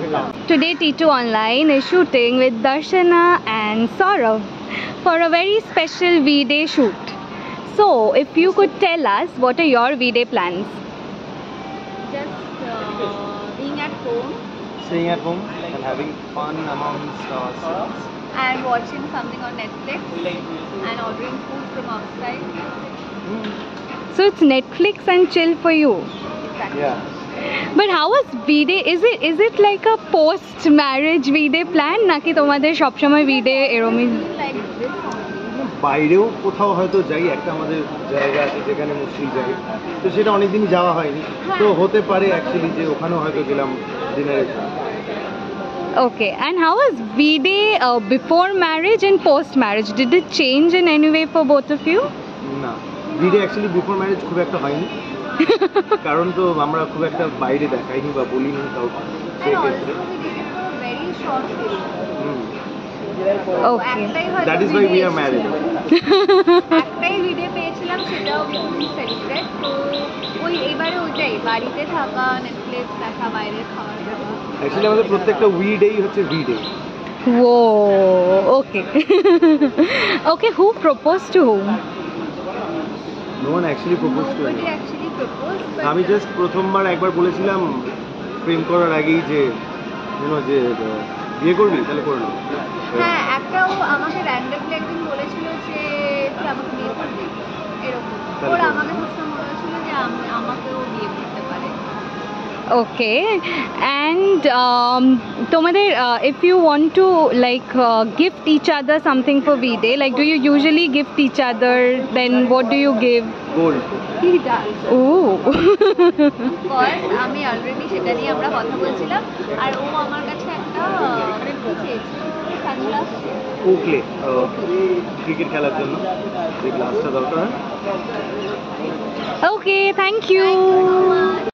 Today T2 Online is shooting with Darshana and Saurav for a very special V-Day shoot. So, if you could tell us, what are your V-Day plans? Just being at home. Staying at home and having fun amongst ourselves. And watching something on Netflix and ordering food from outside. So it's Netflix and chill for you. Exactly. Yeah. But how was V-Day? Is it like a post-marriage V-Day plan? নাকি তোমাদের সবসময় V-Day এরমই? Like this only. বাইরেও কোথাও হয়তো যাই, একটা আমাদের জায়গা আছে যেখানে মুশকিল যাই, তো সেটা অনেকদিনই যাওয়া হয়নি, তো হতে পারে অ্যাকচুয়ালি যে ওখানেও হয়তো গেলাম ডিনারের জন্য। Okay, and how was V-Day before marriage and post-marriage? Did it change in any way for both of you? না, ভিডিও অ্যাকচুয়ালি বিফোর ম্যারেজ খুব একটা হয়নি, কারণ তো আমরা খুব একটা বাইরে দেখাইনি বা বলিনি কাউকে সেই And ক্ষেত্রে। also we did it for a very short period. Okay. একটাই হয়তো That is why we video are married. একটাই ভিডিও পেয়েছিলাম, সেটাও we সেলিব্রেট। তো এইবারে ওইটাই, বাড়িতে থাকা, নেটফ্লিক্স দেখা, বাইরে খাওয়া দাওয়া। অ্যাকচুয়ালি আমাদের প্রত্যেকটা উইডেই হচ্ছে ভিডে। Whoa, okay. Okay, who proposed to whom? No one actually propose to Nobody actually proposed, but আমি জাস্ট প্রথমবার একবার বলেছিলাম প্রেম করার আগেই যে যে বিয়ে করবি তাহলে করে নেব। হ্যাঁ, একটা ও আমাকে র্যান্ডমলি একদিন বলেছিল যে তুই আমাকে বিয়ে করবি, এরকম। ওর আমাকে সবসময় মনে হচ্ছিল যে আমাকেও বিয়ে করতে পারে। Okay, and তোমাদের if you want to like gift each other something for V-Day, like do you usually gift each other, then what do you give? Gold. He does. Ooh. Because আমি অলরেডি সেটা নিয়ে আমরা কথা বলছিলাম, আর ও আমার কাছে একটা কি চেয়েছিল, সানগ্লাস। ওকলে ক্রিকেট খেলার জন্য যে গ্লাসটা দরকার হয়। Okay, thank you. Thank you so much.